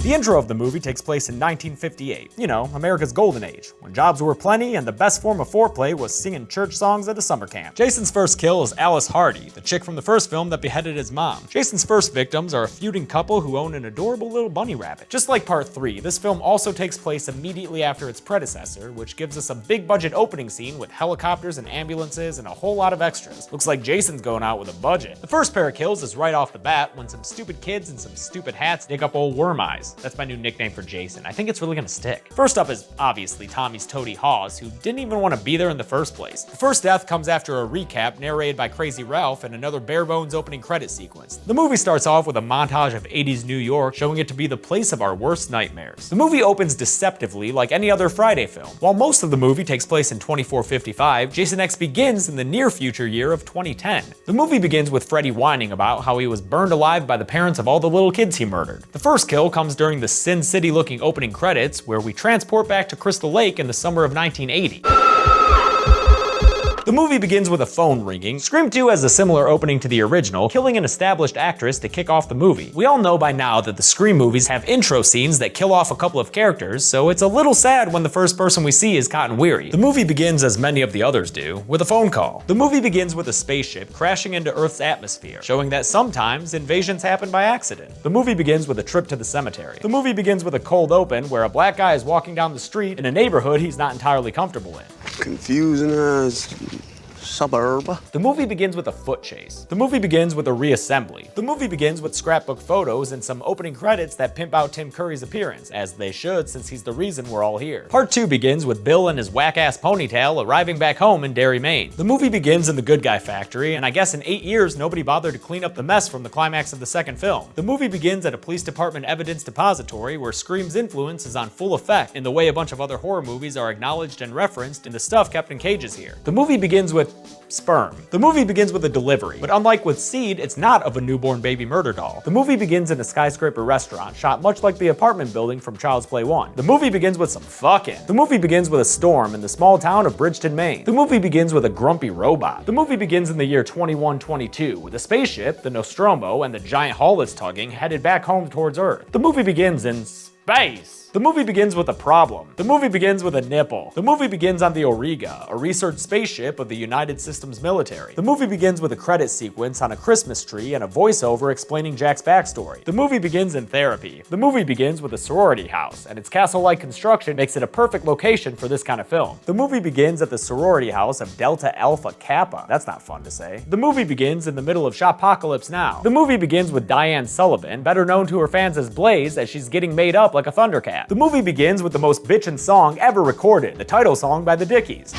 The intro of the movie takes place in 1958, you know, America's golden age, when jobs were plenty and the best form of foreplay was singing church songs at a summer camp. Jason's first kill is Alice Hardy, the chick from the first film that beheaded his mom. Jason's first victims are a feuding couple who own an adorable little bunny rabbit. Just like part 3, this film also takes place immediately after its predecessor, which gives us a big budget opening scene with helicopters and ambulances and a whole lot of extras. Looks like Jason's going out with a budget. The first pair of kills is right off the bat when some stupid kids in some stupid hats dig up old Worm Eyes. That's my new nickname for Jason. I think it's really gonna stick. First up is obviously Tommy's Toady Hawes, who didn't even want to be there in the first place. The first death comes after a recap narrated by Crazy Ralph and another bare bones opening credit sequence. The movie starts off with a montage of 80s New York, showing it to be the place of our worst nightmares. The movie opens deceptively like any other Friday film. While most of the movie takes place in 2455, Jason X begins in the near future year of 2010. The movie begins with Freddy whining about how he was burned alive by the parents of all the little kids he murdered. The first kill comes during the Sin City looking opening credits, where we transport back to Crystal Lake in the summer of 1980. The movie begins with a phone ringing. Scream 2 has a similar opening to the original, killing an established actress to kick off the movie. We all know by now that the Scream movies have intro scenes that kill off a couple of characters, so it's a little sad when the first person we see is Cotton Weary. The movie begins, as many of the others do, with a phone call. The movie begins with a spaceship crashing into Earth's atmosphere, showing that sometimes invasions happen by accident. The movie begins with a trip to the cemetery. The movie begins with a cold open where a black guy is walking down the street in a neighborhood he's not entirely comfortable in. Confusing as suburb. The movie begins with a foot chase. The movie begins with a reassembly. The movie begins with scrapbook photos and some opening credits that pimp out Tim Curry's appearance, as they should since he's the reason we're all here. Part 2 begins with Bill and his whack-ass ponytail arriving back home in Derry, Maine. The movie begins in the Good Guy factory, and I guess in 8 years nobody bothered to clean up the mess from the climax of the second film. The movie begins at a police department evidence depository where Scream's influence is on full effect in the way a bunch of other horror movies are acknowledged and referenced in the stuff kept in cages here. The movie begins with sperm. The movie begins with a delivery, but unlike with Seed, it's not of a newborn baby murder doll. The movie begins in a skyscraper restaurant, shot much like the apartment building from Child's Play 1. The movie begins with some fucking. The movie begins with a storm in the small town of Bridgeton, Maine. The movie begins with a grumpy robot. The movie begins in the year 2122, with a spaceship, the Nostromo, and the giant hull it's tugging, headed back home towards Earth. The movie begins in space. The movie begins with a problem. The movie begins with a nipple. The movie begins on the Auriga, a research spaceship of the United Systems military. The movie begins with a credit sequence on a Christmas tree and a voiceover explaining Jack's backstory. The movie begins in therapy. The movie begins with a sorority house, and its castle-like construction makes it a perfect location for this kind of film. The movie begins at the sorority house of Delta Alpha Kappa. That's not fun to say. The movie begins in the middle of Shopocalypse Now. The movie begins with Diane Sullivan, better known to her fans as Blaze, as she's getting made up like a Thundercat. The movie begins with the most bitchin' song ever recorded, the title song by the Dickies.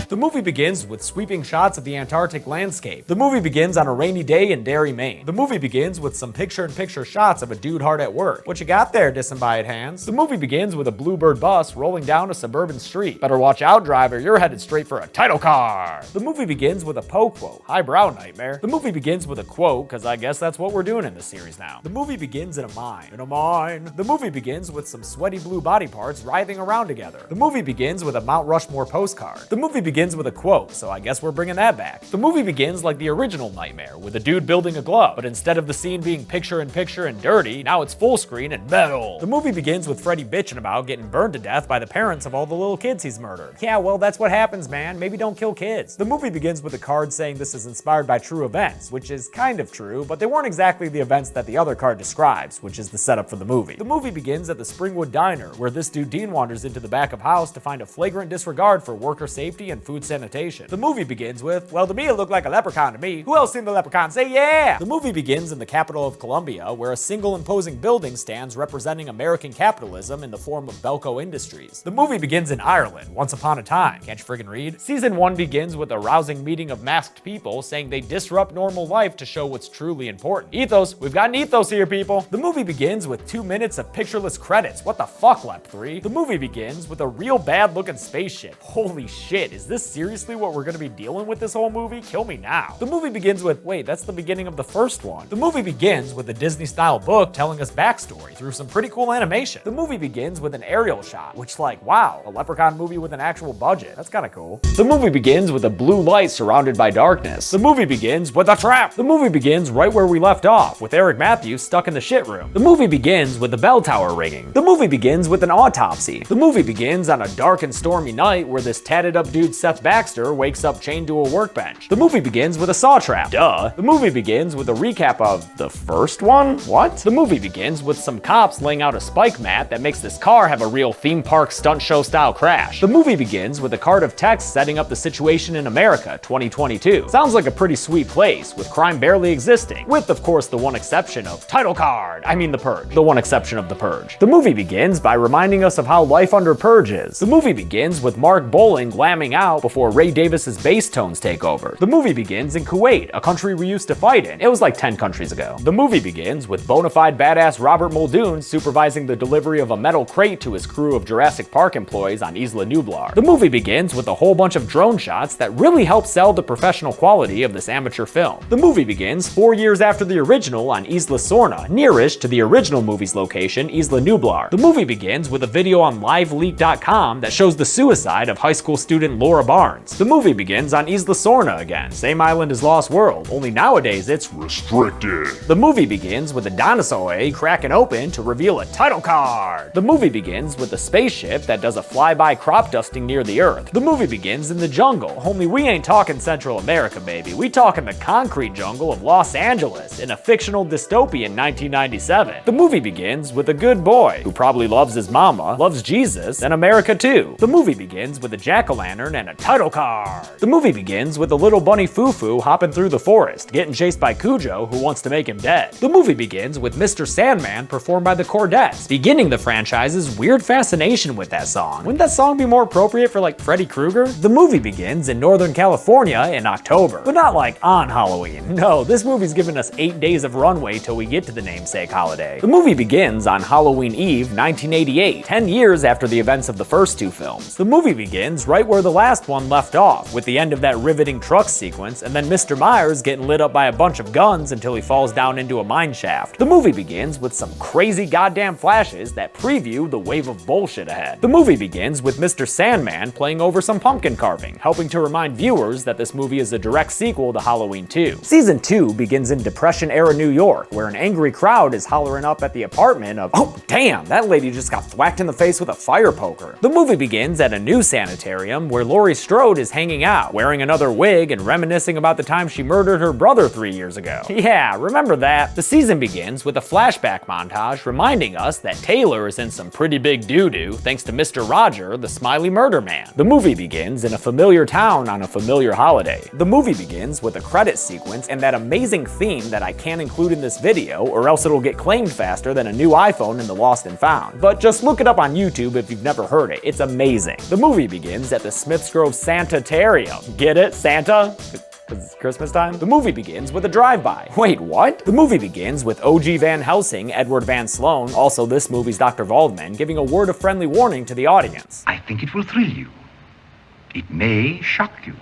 The movie begins with sweeping shots of the Antarctic landscape. The movie begins on a rainy day in Derry, Maine. The movie begins with some picture-in-picture shots of a dude hard at work. What you got there, disembodied hands? The movie begins with a Bluebird bus rolling down a suburban street. Better watch out, driver, you're headed straight for a title car. The movie begins with a Poe quote, highbrow nightmare. The movie begins with a quote, cause I guess that's what we're doing in this series now. The movie begins in a mine. In a mine. The movie begins with some sweaty blue body parts writhing around together. The movie begins with a Mount Rushmore postcard. The movie begins with a quote, so I guess we're bringing that back. The movie begins like the original Nightmare, with a dude building a glove, but instead of the scene being picture-in-picture and dirty, now it's full screen and metal. The movie begins with Freddy bitching about getting burned to death by the parents of all the little kids he's murdered. Yeah, well, that's what happens, man. Maybe don't kill kids. The movie begins with a card saying this is inspired by true events, which is kind of true, but they weren't exactly the events that the other card describes, which is the setup for the movie. The movie begins at the Springwood Diner, where this dude Dean wanders into the back of house to find a flagrant disregard for worker safety and food sanitation. The movie begins with, well, to me it looked like a leprechaun to me. Who else seen the leprechaun? Say yeah! The movie begins in the capital of Colombia, where a single imposing building stands representing American capitalism in the form of Belco Industries. The movie begins in Ireland, once upon a time. Can't you friggin' read? Season 1 begins with a rousing meeting of masked people saying they disrupt normal life to show what's truly important. Ethos, we've got an ethos here, people. The movie begins with 2 minutes of pictureless credits. What the fuck, Lep 3? The movie begins with a real bad looking spaceship. Holy shit, is this this seriously what we're gonna be dealing with this whole movie? Kill me now. The movie begins with, wait, that's the beginning of the first one. The movie begins with a Disney-style book telling us backstory through some pretty cool animation. The movie begins with an aerial shot, which like, wow, a Leprechaun movie with an actual budget. That's kinda cool. The movie begins with a blue light surrounded by darkness. The movie begins with a trap. The movie begins right where we left off, with Eric Matthews stuck in the shit room. The movie begins with the bell tower ringing. The movie begins with an autopsy. The movie begins on a dark and stormy night where this tatted up dude Seth Baxter wakes up chained to a workbench. The movie begins with a saw trap. Duh. The movie begins with a recap of the first one? What? The movie begins with some cops laying out a spike mat that makes this car have a real theme park stunt show style crash. The movie begins with a card of text setting up the situation in America 2022. Sounds like a pretty sweet place, with crime barely existing, with of course the one exception of title card. I mean The Purge. The one exception of The Purge. The movie begins by reminding us of how life under Purge is. The movie begins with Mark Bowling glamming out before Ray Davis's bass tones take over. The movie begins in Kuwait, a country we used to fight in. It was like 10 countries ago. The movie begins with bona fide badass Robert Muldoon supervising the delivery of a metal crate to his crew of Jurassic Park employees on Isla Nublar. The movie begins with a whole bunch of drone shots that really help sell the professional quality of this amateur film. The movie begins 4 years after the original on Isla Sorna, nearish to the original movie's location, Isla Nublar. The movie begins with a video on liveleak.com that shows the suicide of high school student Laura Barnes. The movie begins on Isla Sorna again, same island as Lost World, only nowadays it's restricted. The movie begins with a dinosaur cracking open to reveal a title card. The movie begins with a spaceship that does a flyby crop dusting near the Earth. The movie begins in the jungle, only we ain't talking Central America, baby. We talking the concrete jungle of Los Angeles in a fictional dystopia in 1997. The movie begins with a good boy who probably loves his mama, loves Jesus, and America too. The movie begins with a jack-o'-lantern and a title card. The movie begins with a little bunny Fufu hopping through the forest, getting chased by Cujo who wants to make him dead. The movie begins with Mr. Sandman performed by the Chordettes, beginning the franchise's weird fascination with that song. Wouldn't that song be more appropriate for like Freddy Krueger? The movie begins in Northern California in October, but not like on Halloween. No, this movie's giving us 8 days of runway till we get to the namesake holiday. The movie begins on Halloween Eve 1988, 10 years after the events of the first two films. The movie begins right where the last one left off, with the end of that riveting truck sequence and then Mr. Myers getting lit up by a bunch of guns until he falls down into a mine shaft. The movie begins with some crazy goddamn flashes that preview the wave of bullshit ahead. The movie begins with Mr. Sandman playing over some pumpkin carving, helping to remind viewers that this movie is a direct sequel to Halloween 2. Season 2 begins in Depression-era New York, where an angry crowd is hollering up at the apartment of, oh damn, that lady just got thwacked in the face with a fire poker. The movie begins at a new sanitarium where Laurie Strode is hanging out, wearing another wig and reminiscing about the time she murdered her brother 3 years ago. Yeah, remember that. The season begins with a flashback montage reminding us that Taylor is in some pretty big doo-doo thanks to Mr. Roger, the smiley murder man. The movie begins in a familiar town on a familiar holiday. The movie begins with a credit sequence and that amazing theme that I can't include in this video or else it'll get claimed faster than a new iPhone in the Lost and Found. But just look it up on YouTube if you've never heard it. It's amazing. The movie begins at the Smiths Grove Santatarium. Get it? Santa? Because it's Christmas time? The movie begins with a drive-by. Wait, what? The movie begins with OG Van Helsing, Edward Van Sloan, also this movie's Dr. Waldman, giving a word of friendly warning to the audience. I think it will thrill you. It may shock you.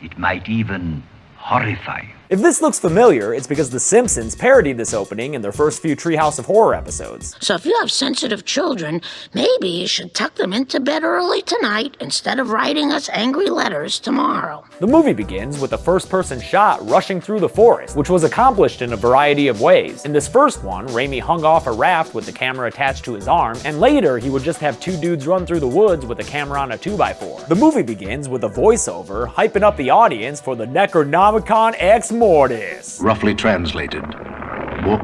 It might even horrify you. If this looks familiar, it's because The Simpsons parodied this opening in their first few Treehouse of Horror episodes. So if you have sensitive children, maybe you should tuck them into bed early tonight instead of writing us angry letters tomorrow. The movie begins with a first-person shot rushing through the forest, which was accomplished in a variety of ways. In this first one, Raimi hung off a raft with the camera attached to his arm, and later he would just have two dudes run through the woods with a camera on a 2x4. The movie begins with a voiceover hyping up the audience for the Necronomicon Ex Mortis. Roughly translated, Book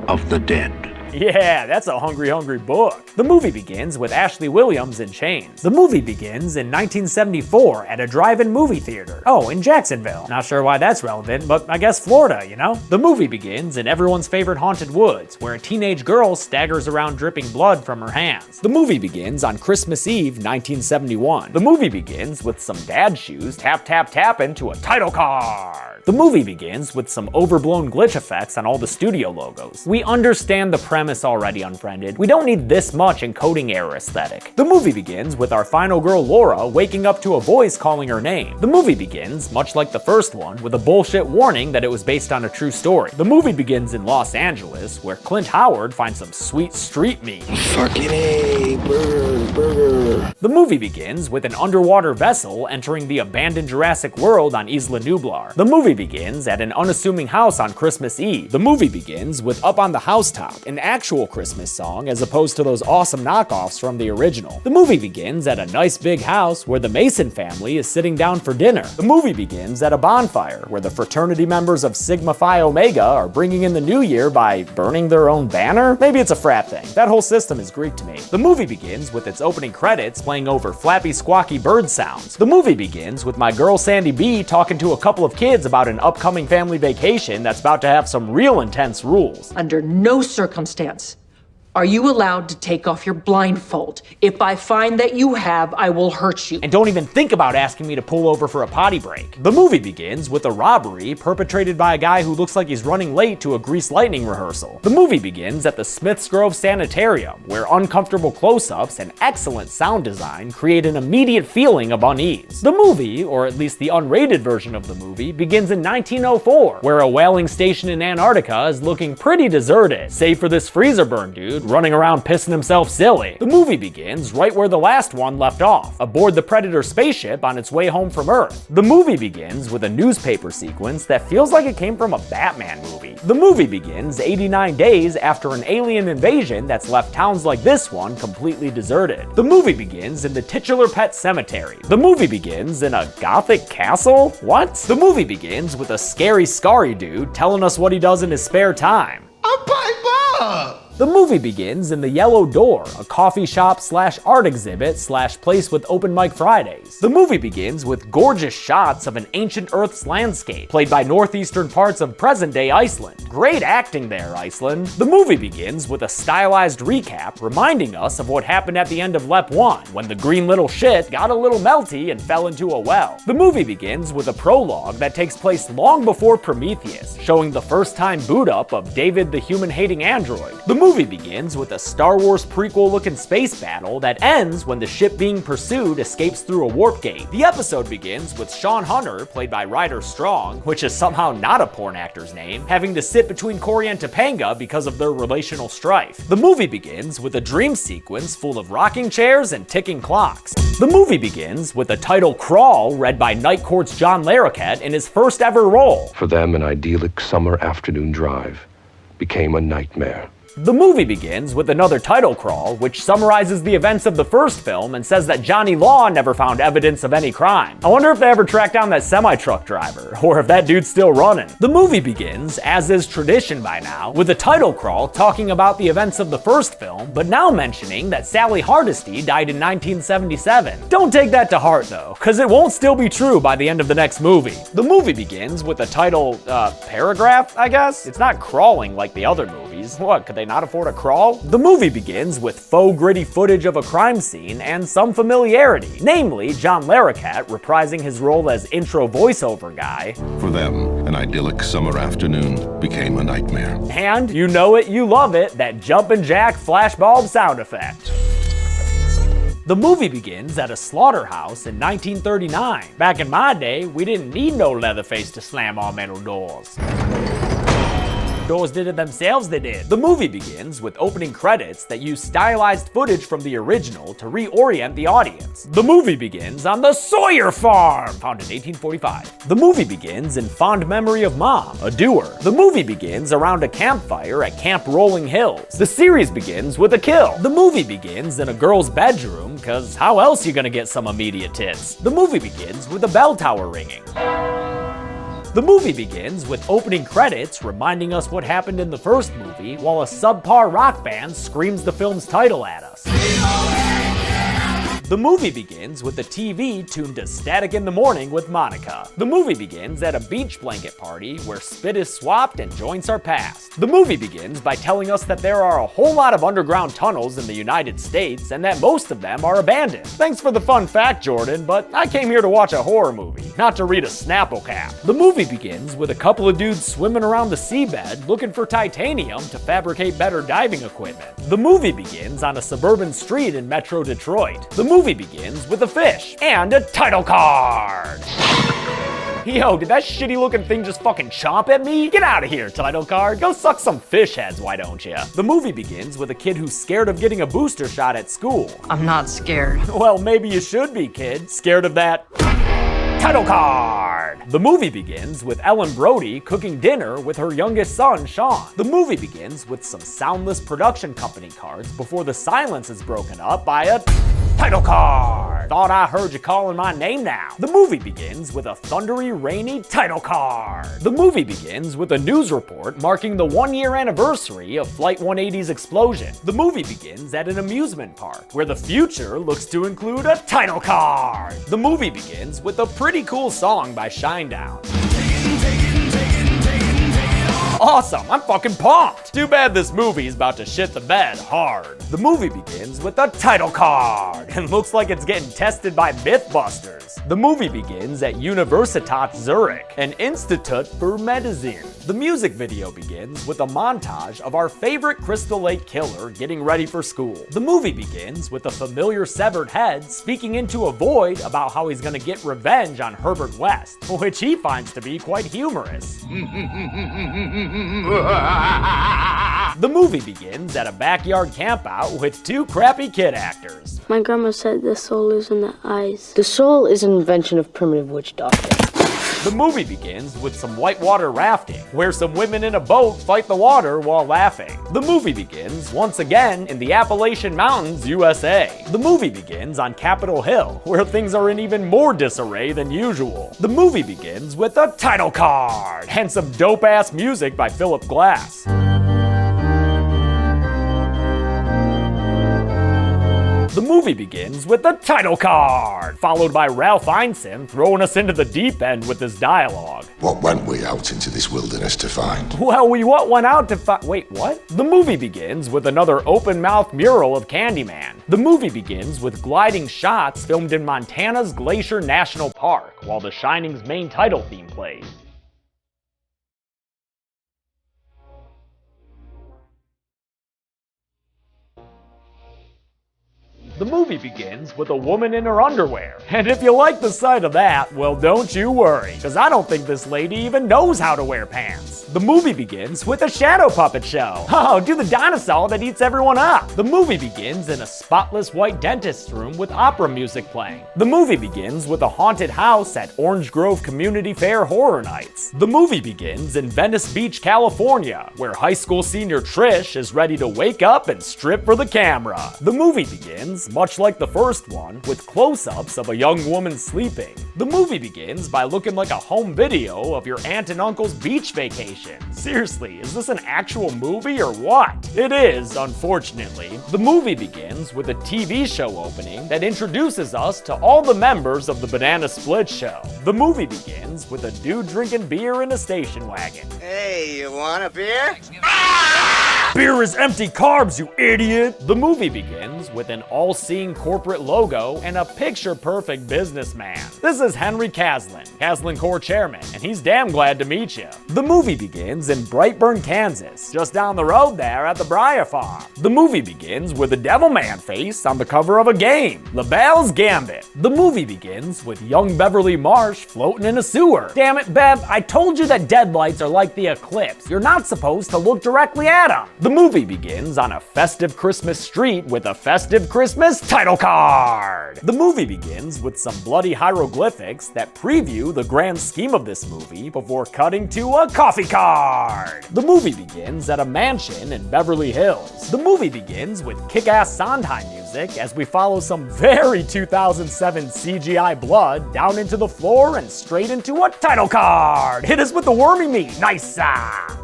of the Dead. Yeah, that's a hungry, hungry book. The movie begins with Ashley Williams in chains. The movie begins in 1974 at a drive-in movie theater. Oh, in Jacksonville. Not sure why that's relevant, but I guess Florida, you know? The movie begins in everyone's favorite haunted woods, where a teenage girl staggers around dripping blood from her hands. The movie begins on Christmas Eve, 1971. The movie begins with some dad shoes tap tap tap into a title card. The movie begins with some overblown glitch effects on all the studio logos. We understand the premise already, Unfriended. We don't need this much encoding error aesthetic. The movie begins with our final girl Laura waking up to a voice calling her name. The movie begins, much like the first one, with a bullshit warning that it was based on a true story. The movie begins in Los Angeles, where Clint Howard finds some sweet street meat. Fucking A, burger. The movie begins with an underwater vessel entering the abandoned Jurassic World on Isla Nublar. The movie begins at an unassuming house on Christmas Eve. The movie begins with Up on the Housetop, an actual Christmas song as opposed to those awesome knockoffs from the original. The movie begins at a nice big house where the Mason family is sitting down for dinner. The movie begins at a bonfire where the fraternity members of Sigma Phi Omega are bringing in the new year by burning their own banner? Maybe it's a frat thing. That whole system is Greek to me. The movie begins with its opening credits playing over flappy squawky bird sounds. The movie begins with my girl Sandy B talking to a couple of kids about an upcoming family vacation that's about to have some real intense rules. Under no circumstance are you allowed to take off your blindfold. If I find that you have, I will hurt you. And don't even think about asking me to pull over for a potty break. The movie begins with a robbery perpetrated by a guy who looks like he's running late to a Grease Lightning rehearsal. The movie begins at the Smiths Grove Sanitarium, where uncomfortable close-ups and excellent sound design create an immediate feeling of unease. The movie, or at least the unrated version of the movie, begins in 1904, where a whaling station in Antarctica is looking pretty deserted, save for this freezer burn dude running around pissing himself silly. The movie begins right where the last one left off, aboard the Predator spaceship on its way home from Earth. The movie begins with a newspaper sequence that feels like it came from a Batman movie. The movie begins 89 days after an alien invasion that's left towns like this one completely deserted. The movie begins in the titular pet cemetery. The movie begins in a gothic castle? What? The movie begins with a scary Scary dude telling us what he does in his spare time. A pipe up! The movie begins in the Yellow Door, a coffee shop slash art exhibit slash place with open mic Fridays. The movie begins with gorgeous shots of an ancient Earth's landscape, played by northeastern parts of present-day Iceland. Great acting there, Iceland. The movie begins with a stylized recap reminding us of what happened at the end of Lep 1, when the green little shit got a little melty and fell into a well. The movie begins with a prologue that takes place long before Prometheus, showing the first-time boot-up of David the human-hating android. The movie begins with a Star Wars prequel-looking space battle that ends when the ship being pursued escapes through a warp gate. The episode begins with Sean Hunter, played by Ryder Strong, which is somehow not a porn actor's name, having to sit between Corey and Topanga because of their relational strife. The movie begins with a dream sequence full of rocking chairs and ticking clocks. The movie begins with the title Crawl, read by Night Court's John Larroquette in his first ever role. For them, an idyllic summer afternoon drive became a nightmare. The movie begins with another title crawl, which summarizes the events of the first film and says that Johnny Law never found evidence of any crime. I wonder if they ever tracked down that semi-truck driver, or if that dude's still running. The movie begins, as is tradition by now, with a title crawl talking about the events of the first film, but now mentioning that Sally Hardesty died in 1977. Don't take that to heart though, cause it won't still be true by the end of the next movie. The movie begins with a title, paragraph, I guess? It's not crawling like the other movies. What, could they not afford a crawl? The movie begins with faux gritty footage of a crime scene and some familiarity, namely John Larroquette reprising his role as intro voiceover guy. For them, an idyllic summer afternoon became a nightmare. And, you know it, you love it, that jumpin' jack flashbulb sound effect. The movie begins at a slaughterhouse in 1939. Back in my day, we didn't need no Leatherface to slam our metal doors. Doors did it themselves, they did. The movie begins with opening credits that use stylized footage from the original to reorient the audience. The movie begins on the Sawyer Farm, founded in 1845. The movie begins in fond memory of Mom, a doer. The movie begins around a campfire at Camp Rolling Hills. The series begins with a kill. The movie begins in a girl's bedroom, cause how else you gonna get some immediate tits? The movie begins with a bell tower ringing. The movie begins with opening credits reminding us what happened in the first movie, while a subpar rock band screams the film's title at us. The movie begins with the TV tuned to Static in the Morning with Monica. The movie begins at a beach blanket party where spit is swapped and joints are passed. The movie begins by telling us that there are a whole lot of underground tunnels in the United States and that most of them are abandoned. Thanks for the fun fact, Jordan, but I came here to watch a horror movie, not to read a Snapple cap. The movie begins with a couple of dudes swimming around the seabed looking for titanium to fabricate better diving equipment. The movie begins on a suburban street in Metro Detroit. The movie begins with a fish and a title card. Yo, did that shitty looking thing just fucking chomp at me? Get out of here, title card. Go suck some fish heads, why don't you? The movie begins with a kid who's scared of getting a booster shot at school. I'm not scared. Well, maybe you should be, kid. Scared of that title card. The movie begins with Ellen Brody cooking dinner with her youngest son, Sean. The movie begins with some soundless production company cards before the silence is broken up by a title card. Thought I heard you calling my name now. The movie begins with a thundery, rainy title card. The movie begins with a news report marking the 1-year anniversary of Flight 180's explosion. The movie begins at an amusement park where the future looks to include a title card. The movie begins with a pretty cool song by Shinedown. Awesome, I'm fucking pumped! Too bad this movie is about to shit the bed hard. The movie begins with a title card and looks like it's getting tested by Mythbusters. The movie begins at Universitat Zurich, an institute for medicine. The music video begins with a montage of our favorite Crystal Lake killer getting ready for school. The movie begins with a familiar severed head speaking into a void about how he's gonna get revenge on Herbert West, which he finds to be quite humorous. The movie begins at a backyard campout with 2 crappy kid actors. My grandma said the soul is in the eyes. The soul is an invention of primitive witch doctor. The movie begins with some whitewater rafting, where some women in a boat fight the water while laughing. The movie begins, once again, in the Appalachian Mountains, USA. The movie begins on Capitol Hill, where things are in even more disarray than usual. The movie begins with a title card, and some dope-ass music by Philip Glass. The movie begins with the title card, followed by Ralph Ineson throwing us into the deep end with his dialogue. What went we out into this wilderness to find? Well, we what went out to find. Wait, what? The movie begins with another open-mouth mural of Candyman. The movie begins with gliding shots filmed in Montana's Glacier National Park, while The Shining's main title theme plays. The movie begins with a woman in her underwear. And if you like the sight of that, well, don't you worry, because I don't think this lady even knows how to wear pants. The movie begins with a shadow puppet show. Oh, do the dinosaur that eats everyone up. The movie begins in a spotless white dentist's room with opera music playing. The movie begins with a haunted house at Orange Grove Community Fair Horror Nights. The movie begins in Venice Beach, California, where high school senior Trish is ready to wake up and strip for the camera. The movie begins, much like the first one, with close-ups of a young woman sleeping. The movie begins by looking like a home video of your aunt and uncle's beach vacation. Seriously, is this an actual movie or what? It is, unfortunately. The movie begins with a TV show opening that introduces us to all the members of the Banana Split Show. The movie begins with a dude drinking beer in a station wagon. Hey, you want a beer? Beer is empty carbs, you idiot! The movie begins with an all-seeing corporate logo and a picture-perfect businessman. This is Henry Caslin Corp chairman, and he's damn glad to meet you. The movie begins in Brightburn, Kansas, just down the road there at the Briar Farm. The movie begins with a Devilman face on the cover of a game, LaBelle's Gambit. The movie begins with young Beverly Marsh floating in a sewer. Damn it, Bev, I told you that deadlights are like the eclipse. You're not supposed to look directly at them. The movie begins on a festive Christmas street with a festive Christmas title card. The movie begins with some bloody hieroglyphics that preview the grand scheme of this movie before cutting to a coffee card. The movie begins at a mansion in Beverly Hills. The movie begins with kick-ass Sondheim music music as we follow some very 2007 CGI blood down into the floor and straight into a title card. Hit us with the wormy meat. Nice.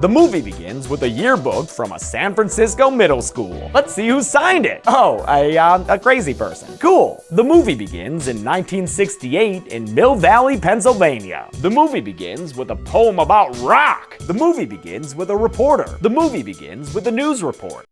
The movie begins with a yearbook from a San Francisco middle school. Let's see who signed it. Oh, a crazy person. Cool. The movie begins in 1968 in Mill Valley, Pennsylvania. The movie begins with a poem about rock. The movie begins with a reporter. The movie begins with a news report.